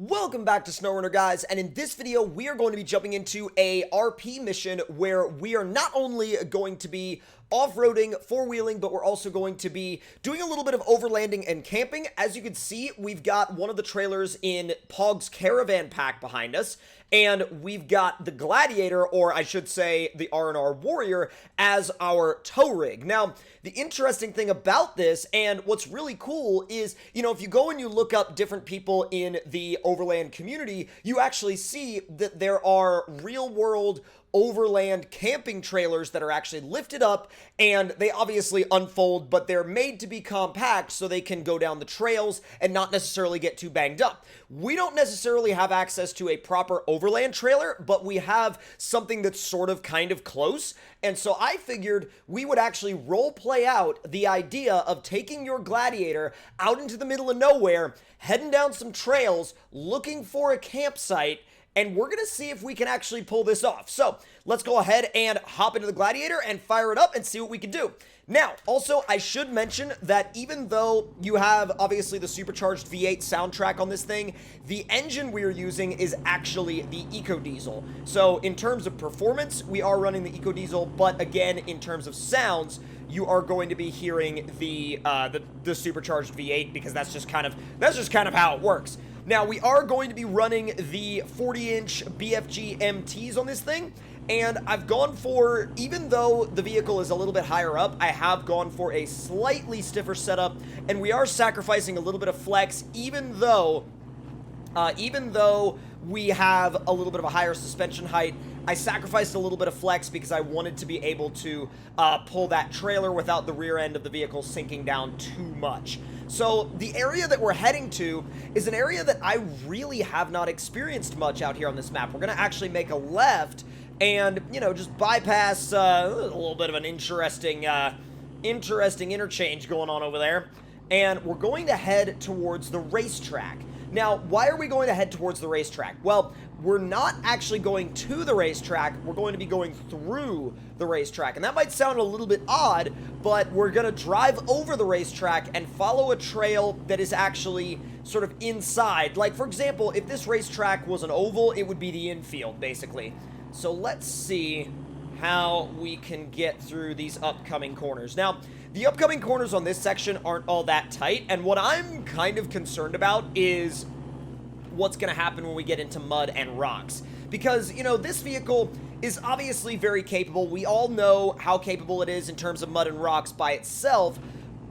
Welcome back to SnowRunner, guys, and in this video we are going to be jumping into a RP mission where we are not only going to be off-roading, four-wheeling, but we're also going to be doing a little bit of overlanding and camping. As you can see, we've got one of the trailers in Pog's caravan pack behind us, and we've got the Gladiator, or I should say the R&R Warrior, as our tow rig. Now, the interesting thing about this, and what's really cool is, if you go and you look up different people in the overland community, you actually see that there are real-world overland camping trailers that are actually lifted up, and they obviously unfold, but they're made to be compact so they can go down the trails and not necessarily get too banged up. We don't necessarily have access to a proper overland trailer, but we have something that's sort of kind of close, and so I figured we would actually role play out the idea of taking your Gladiator out into the middle of nowhere, heading down some trails, looking for a campsite, and we're going to see if we can actually pull this off. So, let's go ahead and hop into the Gladiator and fire it up and see what we can do. Now, also, I should mention that even though you have, obviously, the supercharged V8 soundtrack on this thing, the engine we are using is actually the EcoDiesel. So, in terms of performance, we are running the EcoDiesel, but again, in terms of sounds, you are going to be hearing the supercharged V8 because that's just kind of how it works. Now, we are going to be running the 40-inch BFG MTs on this thing, and I've gone for, even though the vehicle is a little bit higher up, I have gone for a slightly stiffer setup, and we are sacrificing a little bit of flex, even though we have a little bit of a higher suspension height. I sacrificed a little bit of flex because I wanted to be able to pull that trailer without the rear end of the vehicle sinking down too much. So the area that we're heading to is an area that I really have not experienced much out here on this map. We're going to actually make a left and, just bypass a little bit of an interesting interchange going on over there. And we're going to head towards the racetrack. Now, why are we going to head towards the racetrack? Well, we're not actually going to the racetrack, we're going to be going through the racetrack. And that might sound a little bit odd, but we're going to drive over the racetrack and follow a trail that is actually sort of inside. Like, for example, if this racetrack was an oval, it would be the infield, basically. So let's see how we can get through these upcoming corners. Now, the upcoming corners on this section aren't all that tight, and what I'm kind of concerned about is what's going to happen when we get into mud and rocks. Because, this vehicle is obviously very capable. We all know how capable it is in terms of mud and rocks by itself,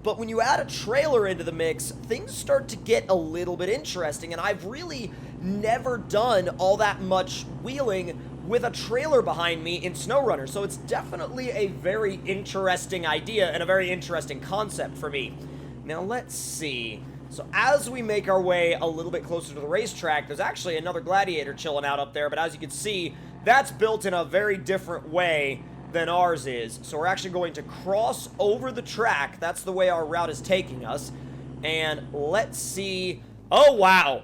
but when you add a trailer into the mix, things start to get a little bit interesting, and I've really never done all that much wheeling with a trailer behind me in SnowRunner, so it's definitely a very interesting idea and a very interesting concept for me. Now, let's see. So as we make our way a little bit closer to the racetrack, there's actually another Gladiator chilling out up there, but as you can see, that's built in a very different way than ours is. So we're actually going to cross over the track. That's the way our route is taking us. And let's see. Oh, wow.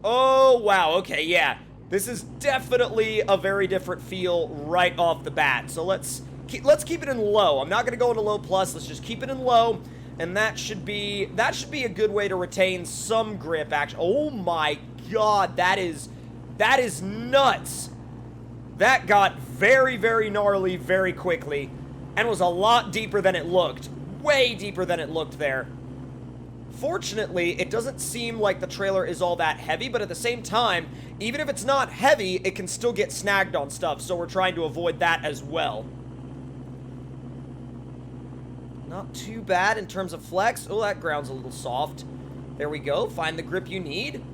Oh, wow. Okay, yeah. This is definitely a very different feel right off the bat. So let's keep it in low. I'm not going to go into low plus. Let's just keep it in low. And that should be a good way to retain some grip, actually. Oh my god, that is nuts. That got very, very gnarly very quickly and was a lot deeper than it looked. Way deeper than it looked there. Fortunately, it doesn't seem like the trailer is all that heavy, but at the same time, even if it's not heavy, it can still get snagged on stuff, so we're trying to avoid that as well. Not too bad in terms of flex. Oh, that ground's a little soft. There we go. Find the grip you need.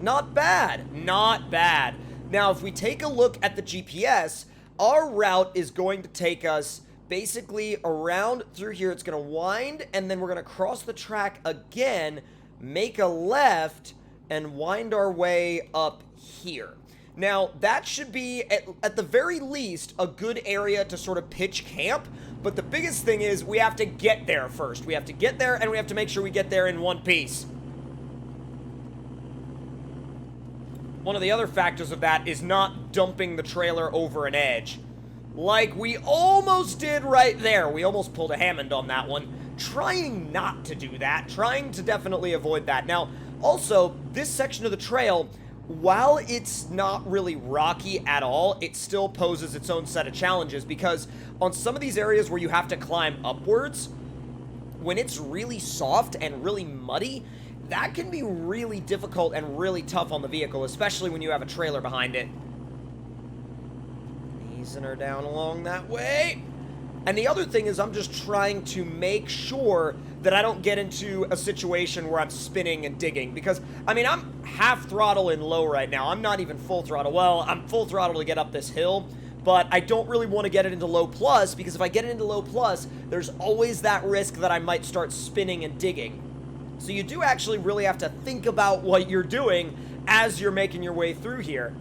Not bad. Not bad. Now, if we take a look at the GPS, our route is going to take us basically around through here. It's going to wind, and then we're going to cross the track again, make a left, and wind our way up here. Now, that should be, at the very least, a good area to sort of pitch camp, but the biggest thing is we have to get there first. We have to get there, and we have to make sure we get there in one piece. One of the other factors of that is not dumping the trailer over an edge. Like we almost did right there. We almost pulled a Hammond on that one. Trying not to do that. Trying to definitely avoid that. Now, Also, this section of the trail, while it's not really rocky at all, it still poses its own set of challenges because on some of these areas where you have to climb upwards, when it's really soft and really muddy, that can be really difficult and really tough on the vehicle, especially when you have a trailer behind it. Easing her down along that way. And the other thing is I'm just trying to make sure that I don't get into a situation where I'm spinning and digging. Because, I mean, I'm half throttle in low right now. I'm not even full throttle. Well, I'm full throttle to get up this hill. But I don't really want to get it into low plus, because if I get it into low plus, there's always that risk that I might start spinning and digging. So you do actually really have to think about what you're doing as you're making your way through here.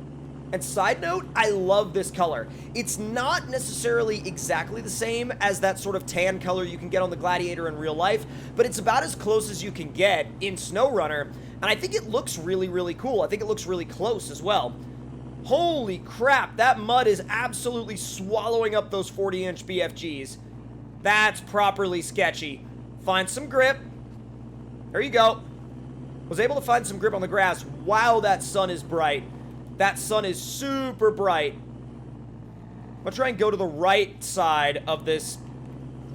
And side note, I love this color. It's not necessarily exactly the same as that sort of tan color you can get on the Gladiator in real life, but it's about as close as you can get in SnowRunner, and I think it looks really, really cool. I think it looks really close as well. Holy crap, that mud is absolutely swallowing up those 40-inch BFGs. That's properly sketchy. Find some grip. There you go. Was able to find some grip on the grass. Wow, that sun is bright. That sun is super bright. I'm gonna try and go to the right side of this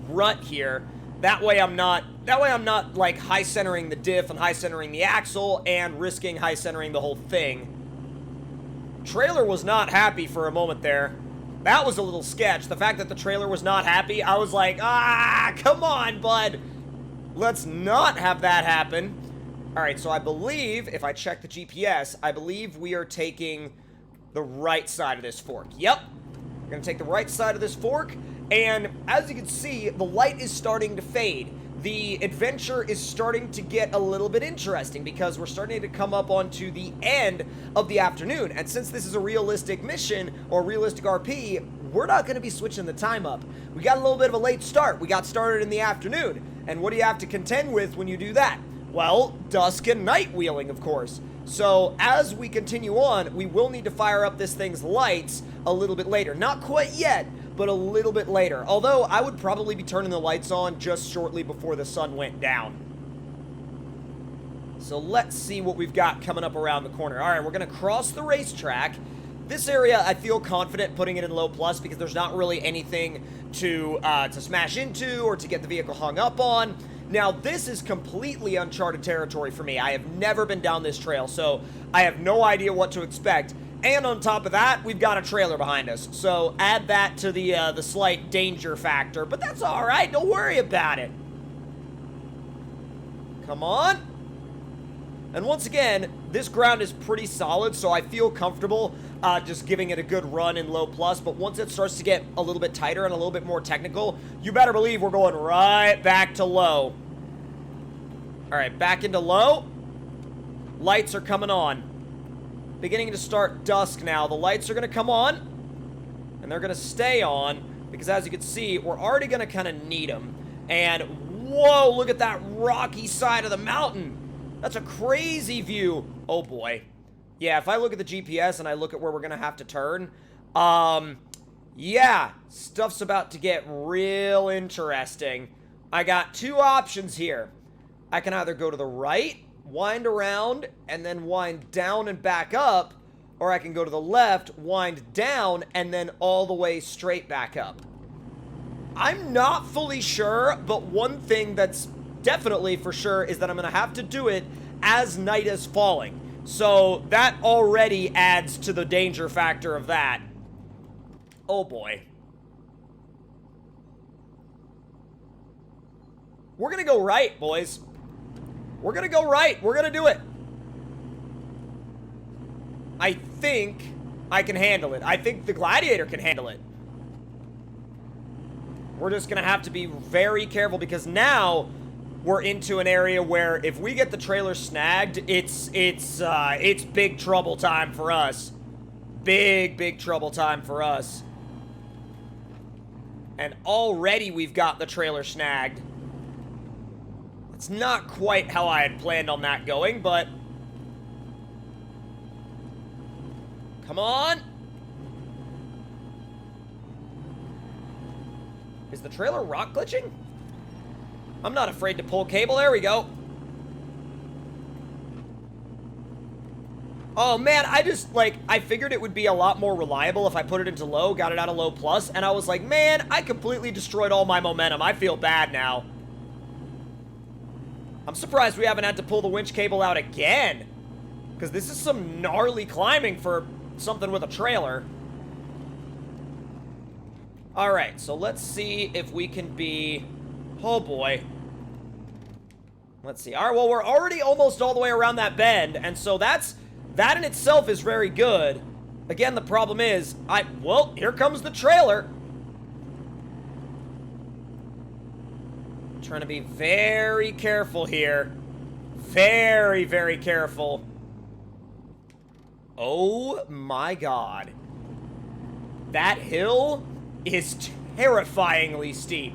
rut here. That way I'm not like high centering the diff and high centering the axle and risking high centering the whole thing. Trailer was not happy for a moment there. That was a little sketch. The fact that the trailer was not happy, I was like, come on, bud. Let's not have that happen. Alright, so I believe, if I check the GPS, I believe we are taking the right side of this fork. Yep. We're going to take the right side of this fork, and as you can see, the light is starting to fade. The adventure is starting to get a little bit interesting because we're starting to come up onto the end of the afternoon, and since this is a realistic mission, or realistic RP, we're not going to be switching the time up. We got a little bit of a late start. We got started in the afternoon, and what do you have to contend with when you do that? Well, dusk and night wheeling, of course. So, as we continue on, we will need to fire up this thing's lights a little bit later. Not quite yet, but a little bit later. Although, I would probably be turning the lights on just shortly before the sun went down. So, let's see what we've got coming up around the corner. Alright, we're going to cross the racetrack. This area, I feel confident putting it in low plus because there's not really anything to smash into or to get the vehicle hung up on. Now, this is completely uncharted territory for me. I have never been down this trail, so I have no idea what to expect. And on top of that, we've got a trailer behind us. So add that to the slight danger factor, but that's all right. Don't worry about it. Come on. And once again, this ground is pretty solid, so I feel comfortable just giving it a good run in low plus. But once it starts to get a little bit tighter and a little bit more technical, you better believe we're going right back to low. All right, back into low. Lights are coming on. Beginning to start dusk now. The lights are going to come on, and they're going to stay on because, as you can see, we're already going to kind of need them. And, whoa, look at that rocky side of the mountain. That's a crazy view. Oh, boy. Yeah, if I look at the GPS and I look at where we're going to have to turn, yeah, stuff's about to get real interesting. I got two options here. I can either go to the right, wind around, and then wind down and back up, or I can go to the left, wind down, and then all the way straight back up. I'm not fully sure, but one thing that's definitely for sure is that I'm going to have to do it as night is falling. So that already adds to the danger factor of that. Oh boy. We're going to go right, boys. We're going to go right. We're going to do it. I think I can handle it. I think the Gladiator can handle it. We're just going to have to be very careful because now we're into an area where if we get the trailer snagged, it's big trouble time for us. Big trouble time for us. And already we've got the trailer snagged. It's not quite how I had planned on that going, but come on. Is the trailer rock glitching? I'm not afraid to pull cable. There we go. Oh man, I just, like, I figured it would be a lot more reliable if I put it into low, got it out of low plus, and I was like, man, I completely destroyed all my momentum. I feel bad now. I'm surprised we haven't had to pull the winch cable out again, because this is some gnarly climbing for something with a trailer. Alright, so let's see if we can be... Oh boy. Let's see. Alright, well, we're already almost all the way around that bend, and so that in itself is very good. Again, the problem is, well, here comes the trailer. Trying to be very careful here. Very, very careful. Oh my god. That hill is terrifyingly steep.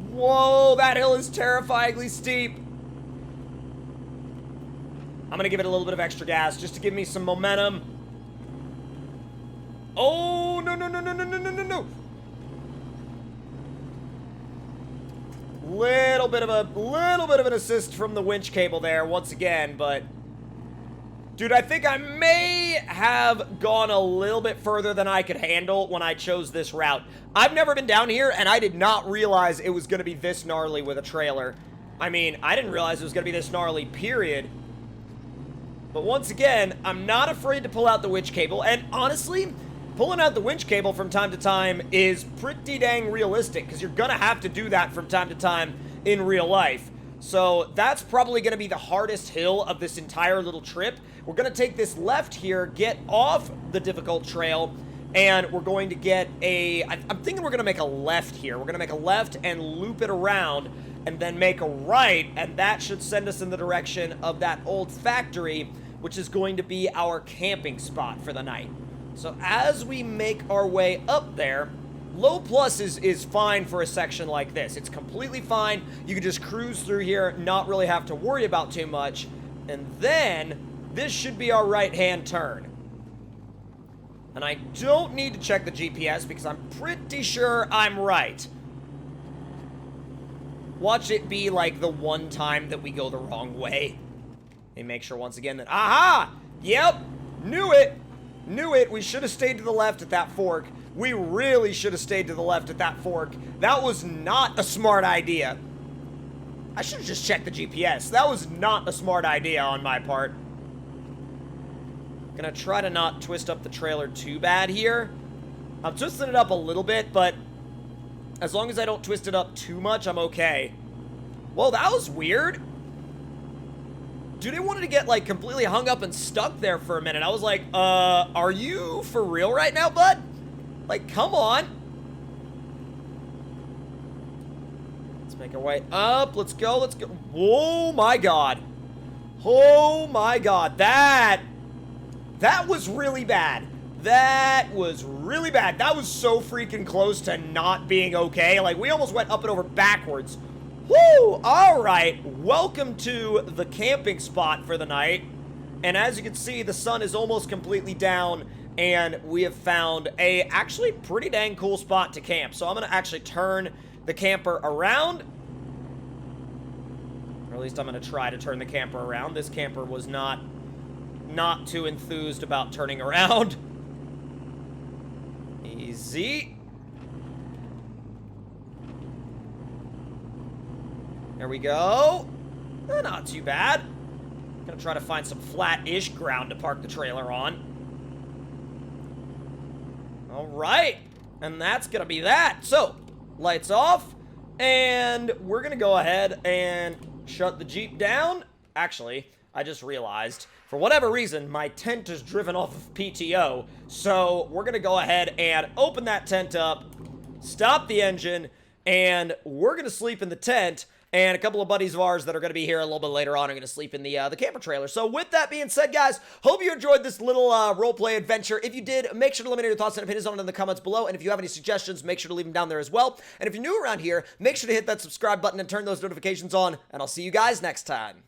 Whoa, that hill is terrifyingly steep. I'm gonna give it a little bit of extra gas just to give me some momentum. Oh, no, no, no, no, no, no, no, no, no. Little bit of an assist from the winch cable there once again, but dude, I think I may have gone a little bit further than I could handle when I chose this route. I've never been down here, and I did not realize it was going to be this gnarly with a trailer. I mean, I didn't realize it was going to be this gnarly, period. But once again, I'm not afraid to pull out the winch cable, and honestly, pulling out the winch cable from time to time is pretty dang realistic, because you're going to have to do that from time to time in real life. So that's probably going to be the hardest hill of this entire little trip. We're going to take this left here, get off the difficult trail, and we're going to get I'm thinking we're going to make a left here. We're going to make a left and loop it around, and then make a right, and that should send us in the direction of that old factory, which is going to be our camping spot for the night. So as we make our way up there, low plus is fine for a section like this. It's completely fine. You can just cruise through here, not really have to worry about too much. And then this should be our right-hand turn. And I don't need to check the GPS because I'm pretty sure I'm right. Watch it be like the one time that we go the wrong way. And make sure once again that, aha! Yep! Knew it! Knew it! We should have stayed to the left at that fork. We really should have stayed to the left at that fork. That was not a smart idea. I should have just checked the GPS. That was not a smart idea on my part. Gonna try to not twist up the trailer too bad here. I'm twisting it up a little bit, but as long as I don't twist it up too much, I'm okay. Well, that was weird. Dude, I wanted to get, like, completely hung up and stuck there for a minute. I was like, are you for real right now, bud? Like, come on. Let's make our way up. Let's go, let's go. Oh, my God. Oh, my God. That was really bad. That was really bad. That was so freaking close to not being okay. Like, we almost went up and over backwards. Woo! Alright, welcome to the camping spot for the night. And as you can see, the sun is almost completely down, and we have found a actually pretty dang cool spot to camp. So I'm going to actually turn the camper around. Or at least I'm going to try to turn the camper around. This camper was not too enthused about turning around. Easy. There we go. Not too bad. Gonna try to find some flat-ish ground to park the trailer on. Alright. And that's gonna be that. So, lights off. And we're gonna go ahead and shut the Jeep down. Actually, I just realized, for whatever reason, my tent is driven off of PTO. So, we're gonna go ahead and open that tent up, stop the engine, and we're gonna sleep in the tent. And a couple of buddies of ours that are going to be here a little bit later on are going to sleep in the camper trailer. So with that being said, guys, hope you enjoyed this little roleplay adventure. If you did, make sure to let me know your thoughts and opinions on it in the comments below. And if you have any suggestions, make sure to leave them down there as well. And if you're new around here, make sure to hit that subscribe button and turn those notifications on. And I'll see you guys next time.